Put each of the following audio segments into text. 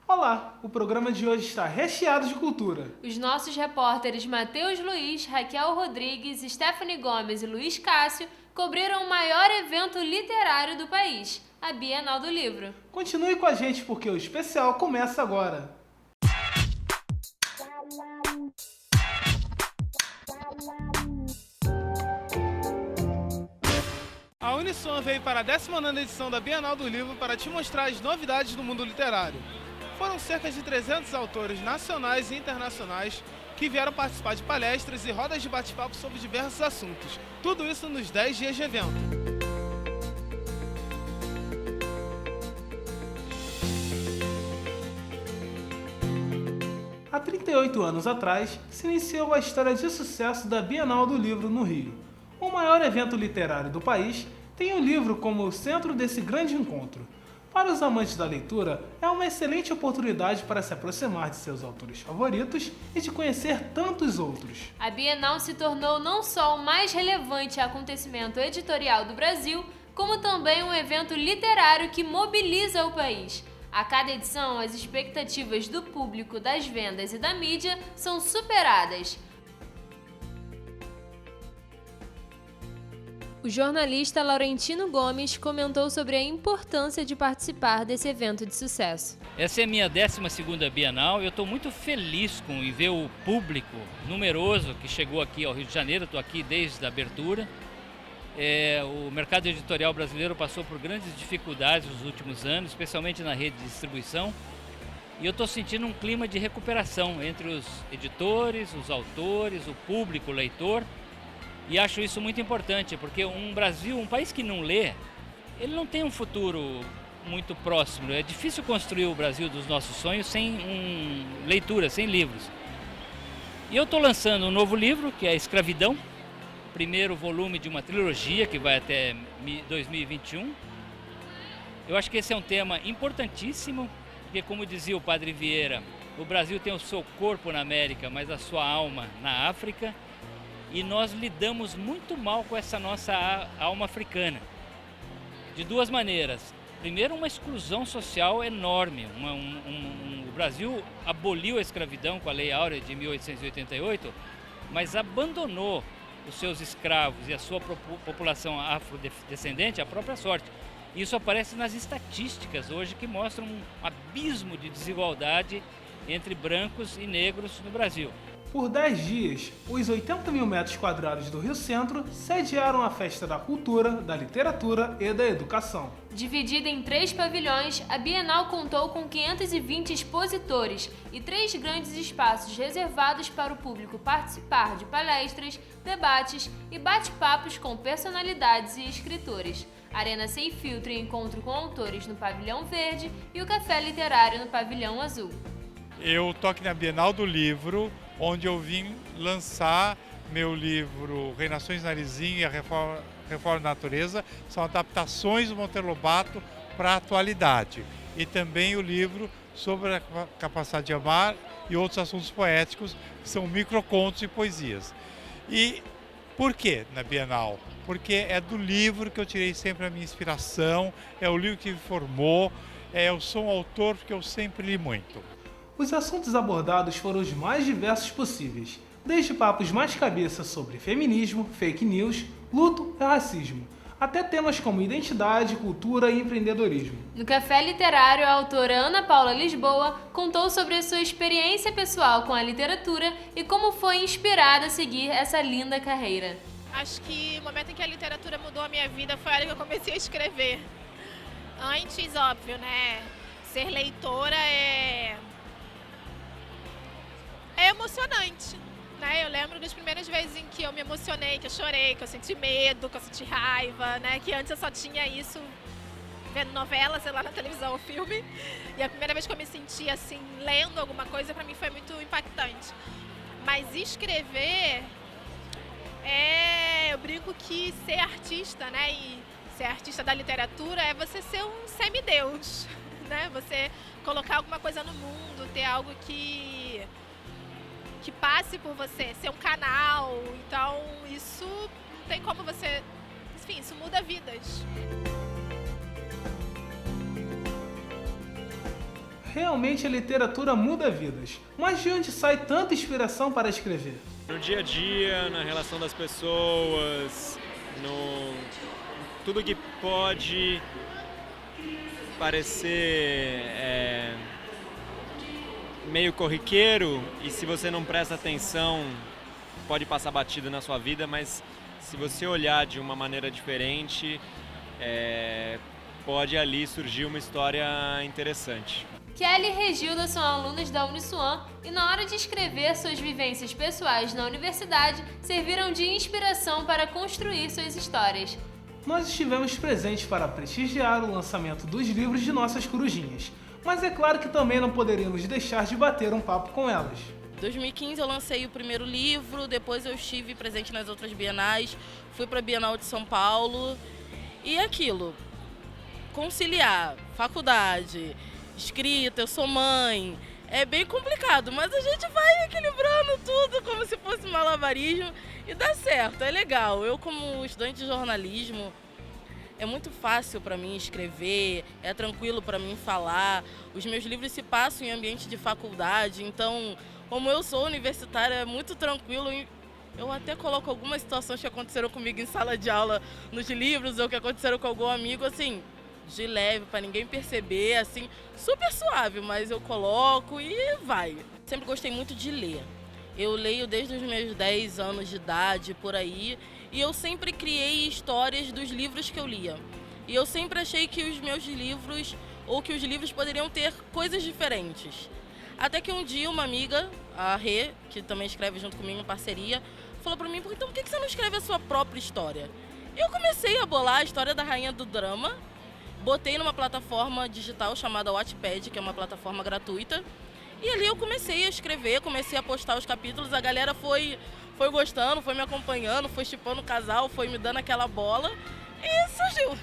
Olá, o programa de hoje está recheado de cultura. Os nossos repórteres Matheus Luiz, Raquel Rodrigues, Stephanie Gomes e Luiz Cássio cobriram o maior evento literário do país, a Bienal do Livro. Continue com a gente porque o especial começa agora. A Unisom veio para a 19ª edição da Bienal do Livro para te mostrar as novidades do mundo literário. Foram cerca de 300 autores nacionais e internacionais que vieram participar de palestras e rodas de bate-papo sobre diversos assuntos. Tudo isso nos 10 dias de evento. Há 38 anos atrás, se iniciou a história de sucesso da Bienal do Livro no Rio. O maior evento literário do país tem o livro como o centro desse grande encontro. Para os amantes da leitura, é uma excelente oportunidade para se aproximar de seus autores favoritos e de conhecer tantos outros. A Bienal se tornou não só o mais relevante acontecimento editorial do Brasil, como também um evento literário que mobiliza o país. A cada edição, as expectativas do público, das vendas e da mídia são superadas. O jornalista Laurentino Gomes comentou sobre a importância de participar desse evento de sucesso. Essa é a minha 12ª Bienal e eu estou muito feliz em ver o público numeroso que chegou aqui ao Rio de Janeiro. Estou aqui desde a abertura. O mercado editorial brasileiro passou por grandes dificuldades nos últimos anos, especialmente na rede de distribuição. E eu estou sentindo um clima de recuperação entre os editores, os autores, o público, o leitor. E acho isso muito importante, porque um país que não lê, ele não tem um futuro muito próximo. É difícil construir o Brasil dos nossos sonhos sem leitura, sem livros. E eu estou lançando um novo livro, que é Escravidão, primeiro volume de uma trilogia que vai até 2021. Eu acho que esse é um tema importantíssimo, porque como dizia o Padre Vieira, o Brasil tem o seu corpo na América, mas a sua alma na África. E nós lidamos muito mal com essa nossa alma africana, de duas maneiras. Primeiro, uma exclusão social enorme. O Brasil aboliu a escravidão com a Lei Áurea de 1888, mas abandonou os seus escravos e a sua população afrodescendente à própria sorte. Isso aparece nas estatísticas hoje que mostram um abismo de desigualdade entre brancos e negros no Brasil. Por 10 dias, os 80 mil metros quadrados do Rio Centro sediaram a Festa da Cultura, da Literatura e da Educação. Dividida em 3 pavilhões, a Bienal contou com 520 expositores e 3 grandes espaços reservados para o público participar de palestras, debates e bate-papos com personalidades e escritores. Arena Sem Filtro e encontro com autores no Pavilhão Verde e o Café Literário no Pavilhão Azul. Eu estou aqui na Bienal do Livro, onde eu vim lançar meu livro Reinações Narizinho e a Reforma da Natureza. São adaptações do Monteiro Lobato para a atualidade. E também o livro sobre a capacidade de amar e outros assuntos poéticos, que são microcontos e poesias. E por que na Bienal? Porque é do livro que eu tirei sempre a minha inspiração, é o livro que me formou, eu sou um autor porque eu sempre li muito. Os assuntos abordados foram os mais diversos possíveis, desde papos mais cabeça sobre feminismo, fake news, luto e racismo, até temas como identidade, cultura e empreendedorismo. No Café Literário, a autora Ana Paula Lisboa contou sobre a sua experiência pessoal com a literatura e como foi inspirada a seguir essa linda carreira. Acho que o momento em que a literatura mudou a minha vida foi a hora que eu comecei a escrever. Antes, óbvio, né? Ser leitora é emocionante, né? Eu lembro das primeiras vezes em que eu me emocionei, que eu chorei, que eu senti medo, que eu senti raiva, né? Que antes eu só tinha isso vendo novela, sei lá, na televisão, ou filme. E a primeira vez que eu me senti assim, lendo alguma coisa, pra mim foi muito impactante. Mas escrever, eu brinco que ser artista, né? E ser artista da literatura é você ser um semideus, né? Você colocar alguma coisa no mundo, ter algo que passe por você, ser um canal. Então isso não tem como você... Enfim, isso muda vidas. Realmente a literatura muda vidas. Mas de onde sai tanta inspiração para escrever? No dia a dia, na relação das pessoas, no tudo que pode parecer meio corriqueiro e se você não presta atenção pode passar batido na sua vida, mas se você olhar de uma maneira diferente, pode ali surgir uma história interessante. Kelly e Regilda são alunas da Uniswan e na hora de escrever suas vivências pessoais na universidade, serviram de inspiração para construir suas histórias. Nós estivemos presentes para prestigiar o lançamento dos livros de nossas corujinhas, mas é claro que também não poderíamos deixar de bater um papo com elas. Em 2015 eu lancei o primeiro livro, depois eu estive presente nas outras bienais, fui para a Bienal de São Paulo e aquilo, conciliar faculdade, escrita, eu sou mãe, é bem complicado, mas a gente vai equilibrando tudo como se fosse malabarismo e dá certo, é legal. Eu como estudante de jornalismo, é muito fácil para mim escrever, é tranquilo para mim falar, os meus livros se passam em ambiente de faculdade, então como eu sou universitária é muito tranquilo. Eu até coloco algumas situações que aconteceram comigo em sala de aula nos livros ou que aconteceram com algum amigo, assim, de leve, para ninguém perceber, assim, super suave, mas eu coloco e vai. Sempre gostei muito de ler. Eu leio desde os meus 10 anos de idade, por aí, e eu sempre criei histórias dos livros que eu lia. E eu sempre achei que os meus livros, ou que os livros poderiam ter coisas diferentes. Até que um dia uma amiga, a Rê, que também escreve junto comigo em parceria, falou para mim, então por que você não escreve a sua própria história? E eu comecei a bolar a história da rainha do drama, botei numa plataforma digital chamada Wattpad, que é uma plataforma gratuita, e ali eu comecei a escrever, comecei a postar os capítulos, a galera foi gostando, foi me acompanhando, foi chipando o casal, foi me dando aquela bola e surgiu.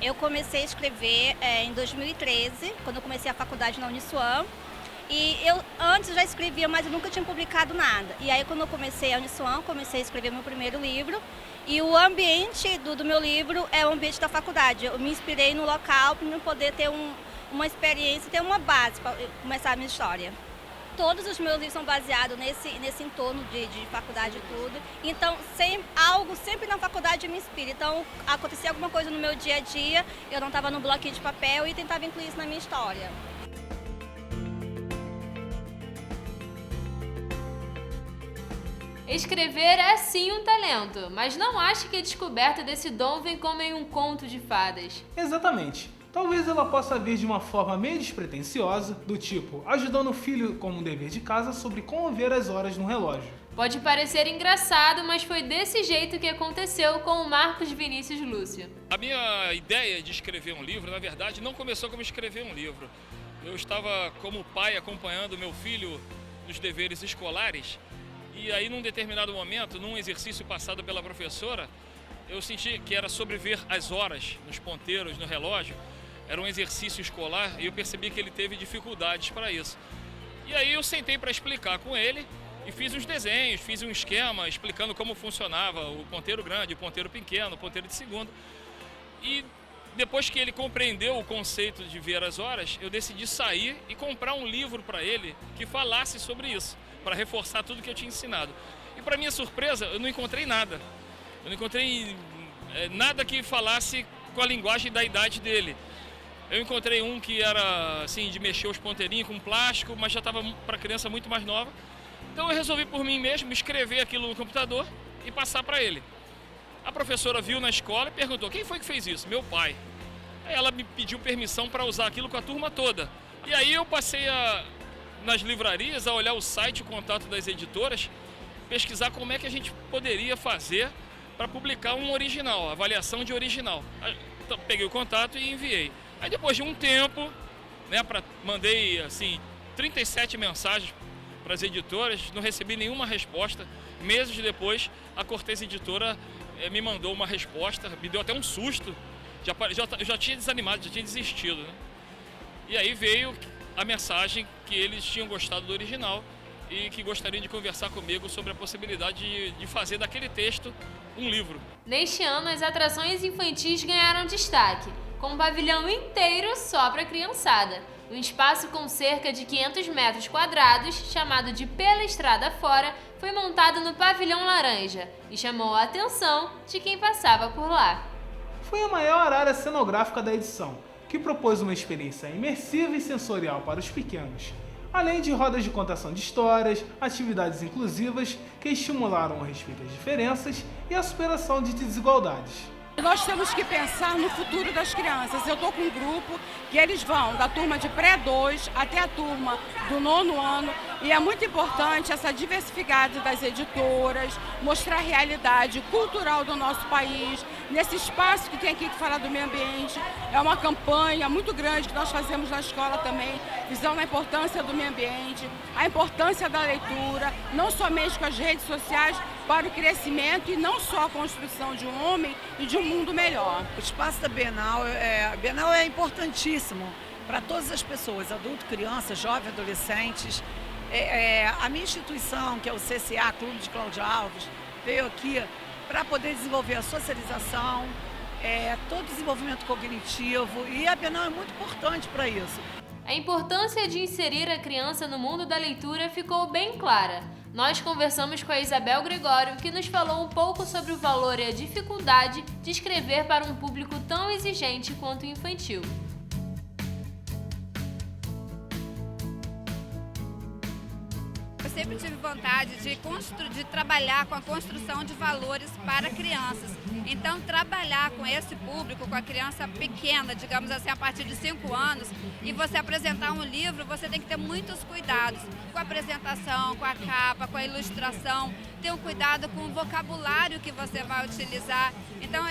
Eu comecei a escrever em 2013, quando eu comecei a faculdade na Uniswan. E eu antes já escrevia, mas eu nunca tinha publicado nada. E aí quando eu comecei a Uniswan, comecei a escrever meu primeiro livro. E o ambiente do meu livro é o ambiente da faculdade. Eu me inspirei no local para poder ter uma experiência, ter uma base para começar a minha história. Todos os meus livros são baseados nesse entorno de faculdade e tudo. Então, algo sempre na faculdade me inspira. Então, acontecia alguma coisa no meu dia a dia, eu não estava no bloquinho de papel e tentava incluir isso na minha história. Escrever é sim um talento, mas não ache que a descoberta desse dom vem como em um conto de fadas. Exatamente. Talvez ela possa vir de uma forma meio despretensiosa, do tipo, ajudando o filho como um dever de casa sobre como ver as horas no relógio. Pode parecer engraçado, mas foi desse jeito que aconteceu com o Marcos Vinícius Lúcio. A minha ideia de escrever um livro, na verdade, não começou como escrever um livro. Eu estava como pai acompanhando meu filho nos deveres escolares e aí num determinado momento, num exercício passado pela professora, eu senti que era sobre ver as horas nos ponteiros, no relógio. Era um exercício escolar e eu percebi que ele teve dificuldades para isso. E aí eu sentei para explicar com ele e fiz uns desenhos, fiz um esquema explicando como funcionava o ponteiro grande, o ponteiro pequeno, o ponteiro de segundo. E depois que ele compreendeu o conceito de ver as horas, eu decidi sair e comprar um livro para ele que falasse sobre isso, para reforçar tudo que eu tinha ensinado. E para minha surpresa, eu não encontrei nada. Eu não encontrei nada que falasse com a linguagem da idade dele. Eu encontrei um que era assim, de mexer os ponteirinhos com plástico, mas já estava para criança muito mais nova. Então eu resolvi por mim mesmo escrever aquilo no computador e passar para ele. A professora viu na escola e perguntou, quem foi que fez isso? Meu pai. Aí ela me pediu permissão para usar aquilo com a turma toda. E aí eu passei nas livrarias a olhar o site, o contato das editoras, pesquisar como é que a gente poderia fazer para publicar um original, avaliação de original. Então, peguei o contato e enviei. Aí depois de um tempo, né, mandei assim 37 mensagens para as editoras, não recebi nenhuma resposta. Meses depois, a Cortez Editora me mandou uma resposta, me deu até um susto. Eu já tinha desanimado, já tinha desistido, né? E aí veio a mensagem que eles tinham gostado do original e que gostariam de conversar comigo sobre a possibilidade de fazer daquele texto um livro. Neste ano, as atrações infantis ganharam destaque, com um pavilhão inteiro só para criançada. Um espaço com cerca de 500 metros quadrados, chamado de Pela Estrada Fora, foi montado no pavilhão laranja e chamou a atenção de quem passava por lá. Foi a maior área cenográfica da edição, que propôs uma experiência imersiva e sensorial para os pequenos, além de rodas de contação de histórias, atividades inclusivas que estimularam o respeito às diferenças e a superação de desigualdades. Nós temos que pensar no futuro das crianças. Eu estou com um grupo que eles vão da turma de pré-2 até a turma do 9º ano e é muito importante essa diversidade das editoras, mostrar a realidade cultural do nosso país, nesse espaço que tem aqui que falar do meio ambiente. É uma campanha muito grande que nós fazemos na escola também, visando a importância do meio ambiente, a importância da leitura, não somente com as redes sociais, para o crescimento e não só a construção de um homem e de um mundo melhor. O espaço da Bienal é importantíssimo para todas as pessoas, adultos, crianças, jovens, adolescentes. A minha instituição, que é o CCA, Clube de Cláudia Alves, veio aqui para poder desenvolver a socialização, todo o desenvolvimento cognitivo, e a Bienal é muito importante para isso. A importância de inserir a criança no mundo da leitura ficou bem clara. Nós conversamos com a Isabel Gregório, que nos falou um pouco sobre o valor e a dificuldade de escrever para um público tão exigente quanto o infantil. Eu sempre tive vontade de trabalhar com a construção de valores para crianças. Então, trabalhar com esse público, com a criança pequena, digamos assim, a partir de 5 anos, e você apresentar um livro, você tem que ter muitos cuidados com a apresentação, com a capa, com a ilustração, ter um cuidado com o vocabulário que você vai utilizar. Então,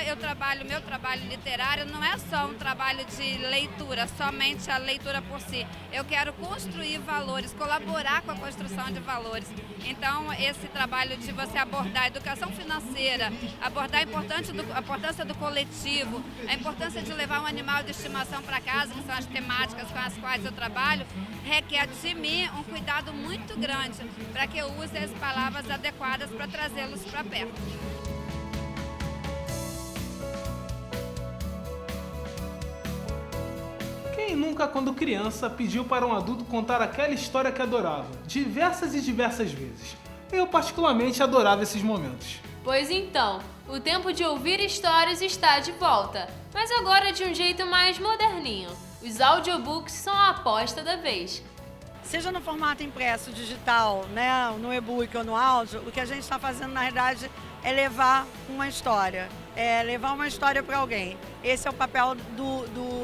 meu trabalho literário não é só um trabalho de leitura, somente a leitura por si. Eu quero construir valores, colaborar com a construção de valores. Então, esse trabalho de você abordar a educação financeira, abordar a importância do coletivo, a importância de levar um animal de estimação para casa, que são as temáticas com as quais eu trabalho, requer de mim um cuidado muito grande para que eu use as palavras adequadas para trazê-los para perto. Quem nunca, quando criança, pediu para um adulto contar aquela história que adorava, diversas e diversas vezes? Eu particularmente adorava esses momentos. Pois então, o tempo de ouvir histórias está de volta, mas agora de um jeito mais moderninho. Os audiobooks são a aposta da vez. Seja no formato impresso, digital, né, no e-book ou no áudio, o que a gente está fazendo, na verdade, é levar uma história. Levar uma história para alguém. Esse é o papel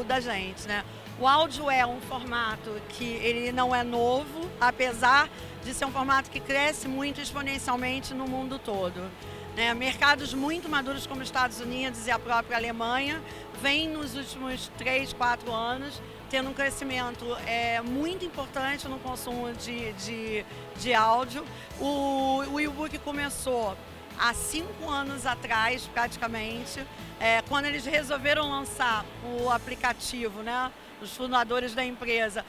da gente, né? O áudio é um formato que ele não é novo, apesar de ser um formato que cresce muito exponencialmente no mundo todo. Mercados muito maduros como os Estados Unidos e a própria Alemanha vêm nos últimos 3, 4 anos tendo um crescimento muito importante no consumo de áudio. O e-book começou há 5 anos atrás, praticamente, quando eles resolveram lançar o aplicativo, né? Os fundadores da empresa,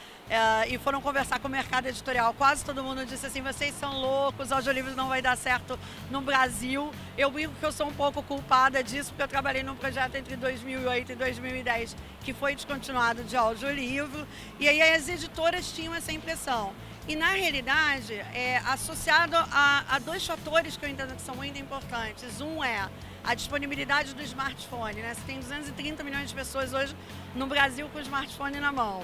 e foram conversar com o mercado editorial. Quase todo mundo disse assim: vocês são loucos, audiolivros não vai dar certo no Brasil. Eu brinco que eu sou um pouco culpada disso, porque eu trabalhei num projeto entre 2008 e 2010 que foi descontinuado de audiolivro, e aí as editoras tinham essa impressão. E, na realidade, associado a 2 fatores que eu entendo que são muito importantes. Um é a disponibilidade do smartphone, né? Você tem 230 milhões de pessoas hoje no Brasil com o smartphone na mão.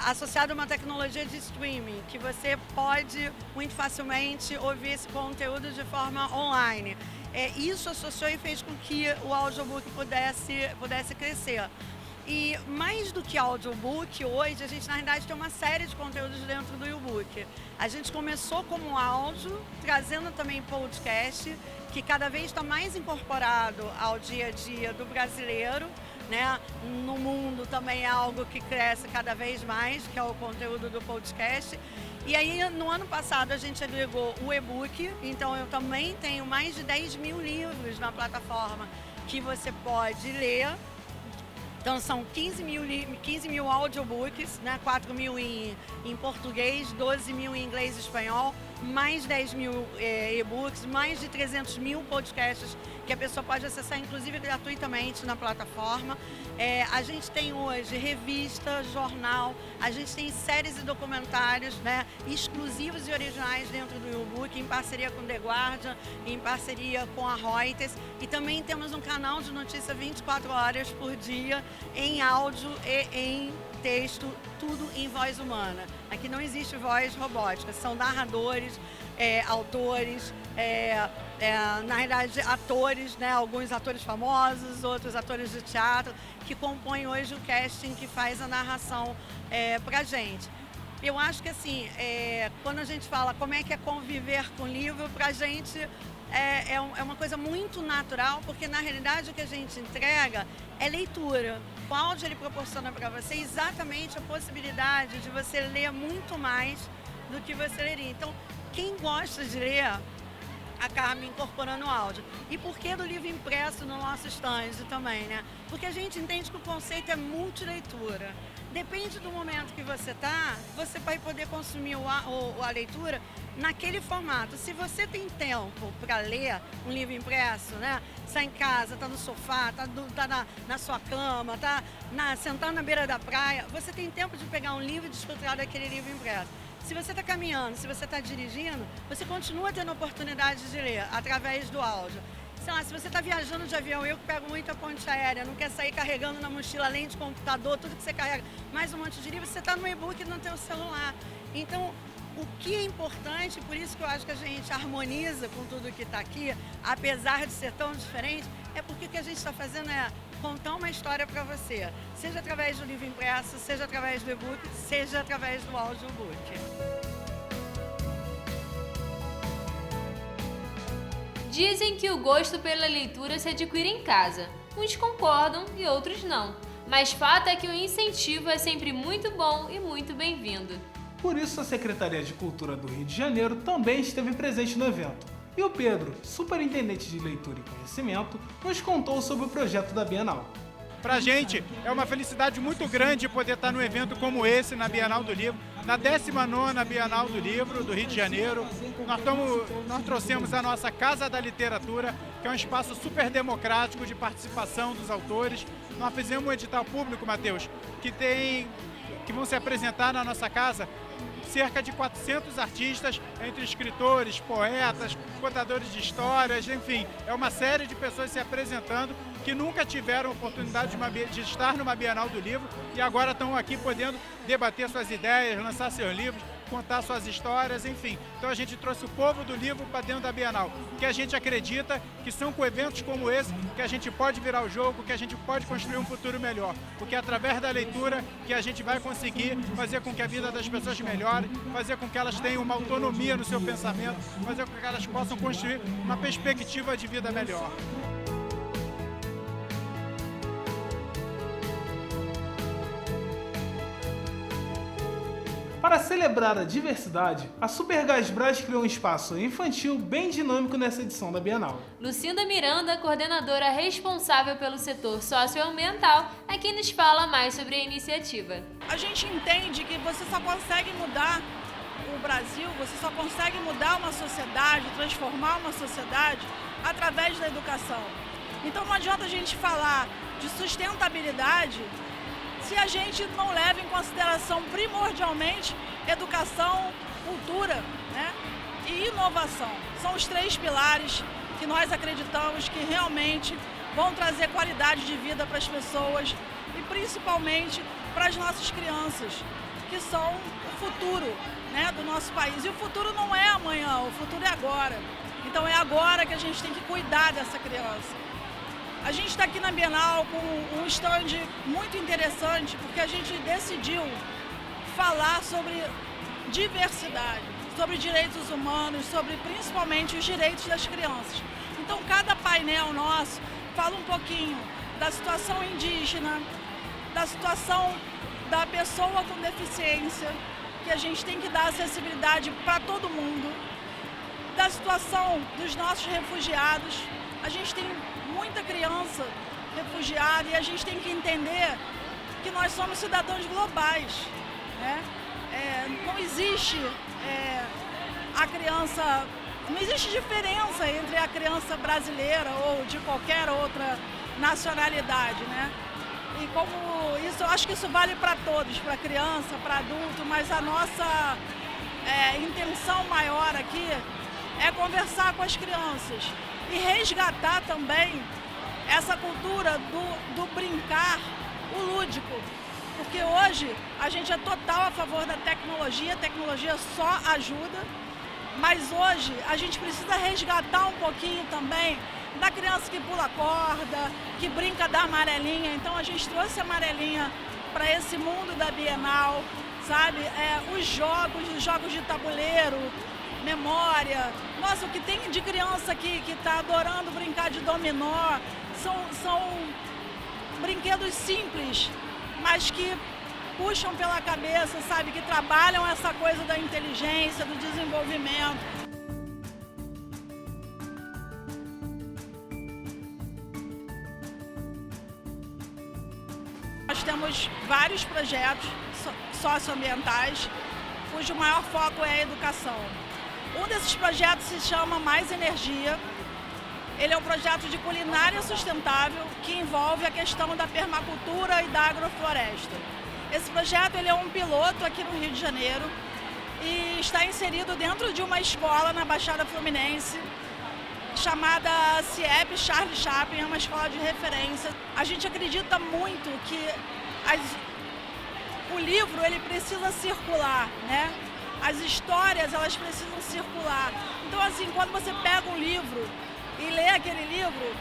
Associado a uma tecnologia de streaming, que você pode muito facilmente ouvir esse conteúdo de forma online. Isso associou e fez com que o audiobook pudesse crescer. E mais do que audiobook, hoje a gente na realidade tem uma série de conteúdos dentro do e-book. A gente começou como áudio, trazendo também podcast, que cada vez está mais incorporado ao dia a dia do brasileiro, né? No mundo também é algo que cresce cada vez mais, que é o conteúdo do podcast. E aí, no ano passado, a gente agregou o e-book, então eu também tenho mais de 10 mil livros na plataforma que você pode ler. Então são 15 mil audiobooks, né? 4 mil em português, 12 mil em inglês e espanhol, mais 10 mil e-books, mais de 300 mil podcasts que a pessoa pode acessar, inclusive gratuitamente na plataforma. A gente tem hoje revista, jornal, a gente tem séries e documentários, né, exclusivos e originais dentro do e-book, em parceria com The Guardian, em parceria com a Reuters, e também temos um canal de notícia 24 horas por dia, em áudio e em texto, tudo em voz humana. Aqui não existe voz robótica, são narradores, autores, na realidade atores, né? Alguns atores famosos, outros atores de teatro, que compõem hoje o casting que faz a narração pra gente. Eu acho que assim, quando a gente fala como é que é conviver com o livro, pra gente é uma coisa muito natural, porque na realidade o que a gente entrega é leitura. O áudio ele proporciona para você exatamente a possibilidade de você ler muito mais do que você leria. Então, quem gosta de ler, acaba incorporando o áudio. E por que do livro impresso no nosso stand também, né? Porque a gente entende que o conceito é multileitura. Depende do momento que você está, você vai poder consumir a leitura naquele formato. Se você tem tempo para ler um livro impresso, né? Está em casa, está no sofá, está na sua cama, está sentado na beira da praia, você tem tempo de pegar um livro e desfrutar daquele livro impresso. Se você está caminhando, se você está dirigindo, você continua tendo a oportunidade de ler através do áudio. Sei lá, se você está viajando de avião, eu que pego muito a ponte aérea, não quer sair carregando na mochila, além de computador, tudo que você carrega, mais um monte de livro, você está no e-book e no teu celular. Então, o que é importante, por isso que eu acho que a gente harmoniza com tudo que está aqui, apesar de ser tão diferente, é porque o que a gente está fazendo é contar uma história para você, seja através do livro impresso, seja através do e-book, seja através do audiobook. Dizem que o gosto pela leitura se adquire em casa. Uns concordam e outros não. Mas fato é que o incentivo é sempre muito bom e muito bem-vindo. Por isso, a Secretaria de Cultura do Rio de Janeiro também esteve presente no evento. E o Pedro, superintendente de leitura e conhecimento, nos contou sobre o projeto da Bienal. Pra gente é uma felicidade muito grande poder estar num evento como esse na Bienal do Livro, na 19ª Bienal do Livro do Rio de Janeiro. Nós trouxemos a nossa Casa da Literatura, que é um espaço super democrático de participação dos autores. Nós fizemos um edital público, Matheus, que vão se apresentar na nossa casa cerca de 400 artistas, entre escritores, poetas, contadores de histórias, enfim, é uma série de pessoas se apresentando que nunca tiveram oportunidade de estar numa Bienal do Livro e agora estão aqui podendo debater suas ideias, lançar seus livros, contar suas histórias, enfim. Então a gente trouxe o povo do livro para dentro da Bienal, que a gente acredita que são com eventos como esse que a gente pode virar o jogo, que a gente pode construir um futuro melhor, porque é através da leitura que a gente vai conseguir fazer com que a vida das pessoas melhore, fazer com que elas tenham uma autonomia no seu pensamento, fazer com que elas possam construir uma perspectiva de vida melhor. Para celebrar a diversidade, a Supergasbras criou um espaço infantil bem dinâmico nessa edição da Bienal. Lucinda Miranda, coordenadora responsável pelo setor socioambiental, é quem nos fala mais sobre a iniciativa. A gente entende que você só consegue mudar o Brasil, você só consegue mudar uma sociedade, transformar uma sociedade através da educação. Então não adianta a gente falar de sustentabilidade se a gente não leva em consideração primordialmente educação, cultura, né, e inovação. São os 3 pilares que nós acreditamos que realmente vão trazer qualidade de vida para as pessoas e principalmente para as nossas crianças, que são o futuro, né, do nosso país. E o futuro não é amanhã, o futuro é agora. Então é agora que a gente tem que cuidar dessa criança. A gente está aqui na Bienal com um stand muito interessante, porque a gente decidiu falar sobre diversidade, sobre direitos humanos, sobre principalmente os direitos das crianças. Então, cada painel nosso fala um pouquinho da situação indígena, da situação da pessoa com deficiência, que a gente tem que dar acessibilidade para todo mundo, da situação dos nossos refugiados. A gente tem muita criança refugiada e a gente tem que entender que nós somos cidadãos globais, né? Não existe a criança... Não existe diferença entre a criança brasileira ou de qualquer outra nacionalidade, né? E como isso, eu acho que isso vale para todos, para criança, para adulto, mas a nossa intenção maior aqui é conversar com as crianças e resgatar também essa cultura do brincar, o lúdico. Porque hoje a gente é total a favor da tecnologia, a tecnologia só ajuda, mas hoje a gente precisa resgatar um pouquinho também da criança que pula corda, que brinca da amarelinha. Então a gente trouxe a amarelinha para esse mundo da Bienal, sabe? Os jogos de tabuleiro, memória. Nossa, o que tem de criança aqui que está adorando brincar de dominó são brinquedos simples, mas que puxam pela cabeça, sabe? Que trabalham essa coisa da inteligência, do desenvolvimento. Nós temos vários projetos socioambientais, cujo maior foco é a educação. Um desses projetos se chama Mais Energia. Ele é um projeto de culinária sustentável que envolve a questão da permacultura e da agrofloresta. Esse projeto ele é um piloto aqui no Rio de Janeiro e está inserido dentro de uma escola na Baixada Fluminense, chamada CIEP Charlie Chaplin, é uma escola de referência. A gente acredita muito que o livro ele precisa circular, né? As histórias elas precisam circular. Então assim, quando você pega um livro e lê aquele livro,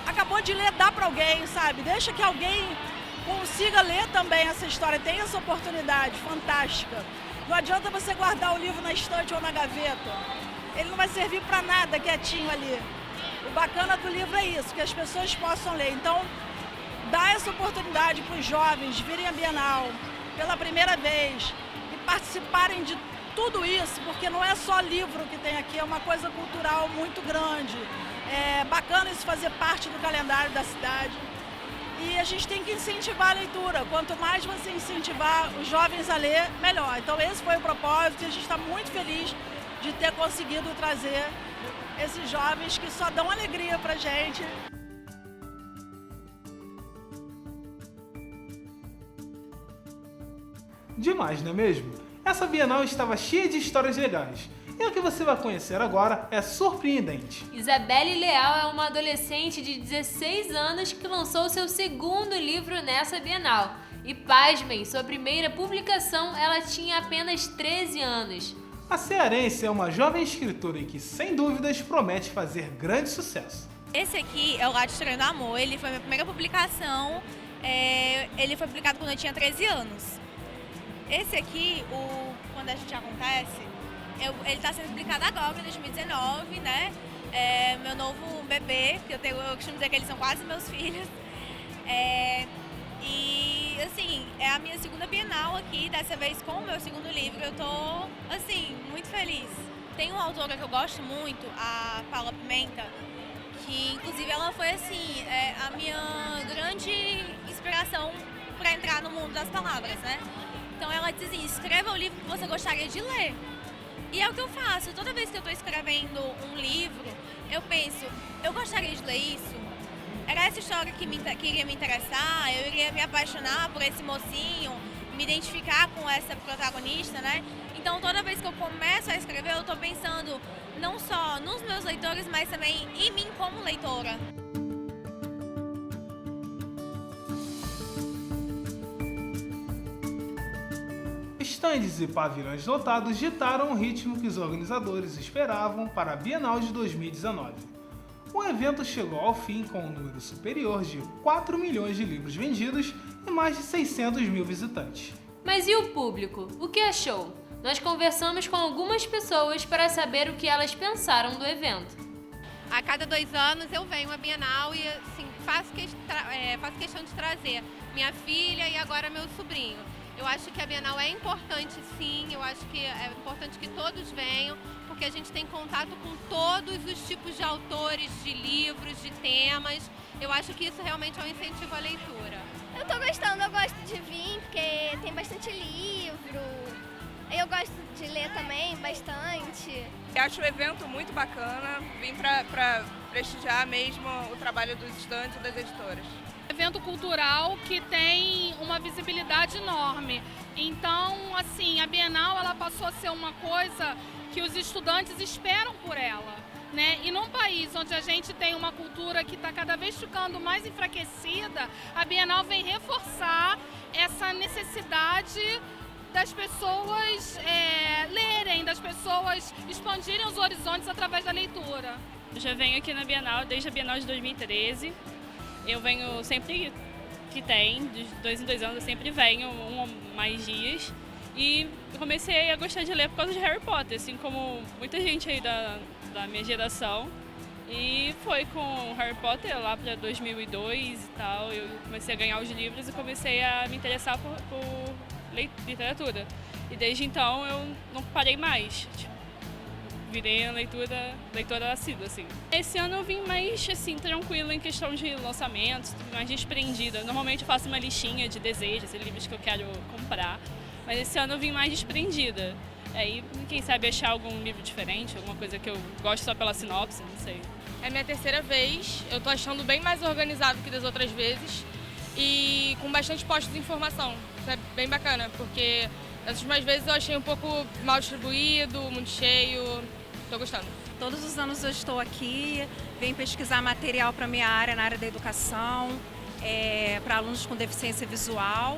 acabou de ler, dá para alguém, sabe? Deixa que alguém consiga ler também essa história, tem essa oportunidade fantástica. Não adianta você guardar o livro na estante ou na gaveta, ele não vai servir para nada quietinho ali. O bacana do livro é isso, que as pessoas possam ler. Então, dá essa oportunidade para os jovens virem à Bienal pela primeira vez e participarem de tudo isso, porque não é só livro que tem aqui, é uma coisa cultural muito grande. É bacana isso fazer parte do calendário da cidade. E a gente tem que incentivar a leitura. Quanto mais você incentivar os jovens a ler, melhor. Então esse foi o propósito e a gente está muito feliz de ter conseguido trazer esses jovens que só dão alegria pra gente. Demais, não é mesmo? Essa Bienal estava cheia de histórias legais. E o que você vai conhecer agora é surpreendente. Isabelle Leal é uma adolescente de 16 anos que lançou seu segundo livro nessa Bienal. E pasmem, sua primeira publicação ela tinha apenas 13 anos. A cearense é uma jovem escritora e que, sem dúvidas, promete fazer grande sucesso. Esse aqui é o Lado Estranho do Amor, ele foi a minha primeira publicação, ele foi publicado quando eu tinha 13 anos. Esse aqui, Quando a Gente Acontece, ele está sendo publicado agora, em 2019, né? Meu novo bebê, que eu costumo dizer que eles são quase meus filhos. E, assim, é a minha segunda Bienal aqui, dessa vez com o meu segundo livro. Eu tô, assim, muito feliz. Tem uma autora que eu gosto muito, a Paula Pimenta, que, inclusive, ela foi, assim, a minha grande inspiração para entrar no mundo das palavras, né? Então, ela diz assim, escreva o livro que você gostaria de ler. E é o que eu faço. Toda vez que eu estou escrevendo um livro, eu penso, eu gostaria de ler isso? Era essa história que iria me interessar? Eu iria me apaixonar por esse mocinho, me identificar com essa protagonista, né? Então, toda vez que eu começo a escrever, eu estou pensando não só nos meus leitores, mas também em mim como leitora. Estandes e pavilhões lotados ditaram o ritmo que os organizadores esperavam para a Bienal de 2019. O evento chegou ao fim com um número superior de 4 milhões de livros vendidos e mais de 600 mil visitantes. Mas e o público? O que achou? Nós conversamos com algumas pessoas para saber o que elas pensaram do evento. A cada 2 anos eu venho à Bienal e assim, faço questão de trazer minha filha e agora meu sobrinho. Eu acho que a Bienal é importante, sim, eu acho que é importante que todos venham, porque a gente tem contato com todos os tipos de autores, de livros, de temas. Eu acho que isso realmente é um incentivo à leitura. Eu tô gostando, eu gosto de vir, porque tem bastante livro Eu gosto de ler também bastante. Eu acho o evento muito bacana, vim para prestigiar mesmo o trabalho dos estudantes e das editoras. Evento cultural que tem uma visibilidade enorme. Então, assim, a Bienal ela passou a ser uma coisa que os estudantes esperam por ela, né? E num país onde a gente tem uma cultura que está cada vez ficando mais enfraquecida, a Bienal vem reforçar essa necessidade das pessoas lerem, das pessoas expandirem os horizontes através da leitura. Eu já venho aqui na Bienal desde a Bienal de 2013. Eu venho sempre que tem, de 2 em 2 anos eu sempre venho, 1 ou mais dias. E comecei a gostar de ler por causa de Harry Potter, assim como muita gente aí da minha geração. E foi com Harry Potter lá para 2002 e tal, eu comecei a ganhar os livros e comecei a me interessar por literatura. E desde então eu não parei mais. Virei a leitora assídua, assim. Esse ano eu vim mais, assim, tranquila em questão de lançamentos, mais desprendida. Normalmente eu faço uma listinha de desejos, de livros que eu quero comprar, mas esse ano eu vim mais desprendida. Aí, quem sabe achar algum livro diferente, alguma coisa que eu gosto só pela sinopse, não sei. É minha terceira vez, eu tô achando bem mais organizado que das outras vezes e com bastante postos de informação. Isso é bem bacana, porque as últimas vezes eu achei um pouco mal distribuído, muito cheio. Estou gostando. Todos os anos eu estou aqui, venho pesquisar material para minha área, na área da educação, para alunos com deficiência visual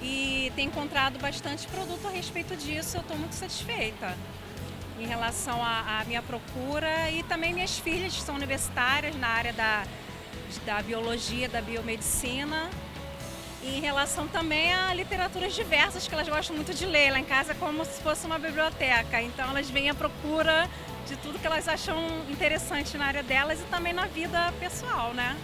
e tenho encontrado bastante produto a respeito disso, eu estou muito satisfeita em relação à minha procura e também minhas filhas que são universitárias na área da biologia, da biomedicina. E em relação também a literaturas diversas que elas gostam muito de ler. Lá em casa é como se fosse uma biblioteca. Então elas vêm à procura de tudo que elas acham interessante na área delas e também na vida pessoal, né?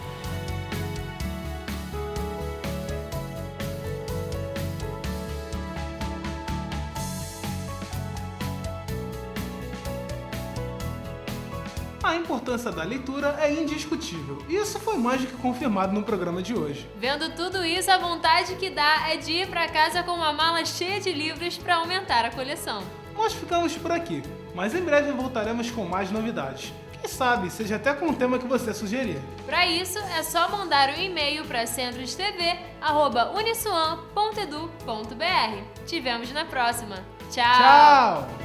A importância da leitura é indiscutível, e isso foi mais do que confirmado no programa de hoje. Vendo tudo isso, a vontade que dá é de ir para casa com uma mala cheia de livros para aumentar a coleção. Nós ficamos por aqui, mas em breve voltaremos com mais novidades. Quem sabe, seja até com o tema que você sugerir. Para isso, é só mandar um e-mail para centrostv@uniswan.edu.br. Te vemos na próxima. Tchau! Tchau!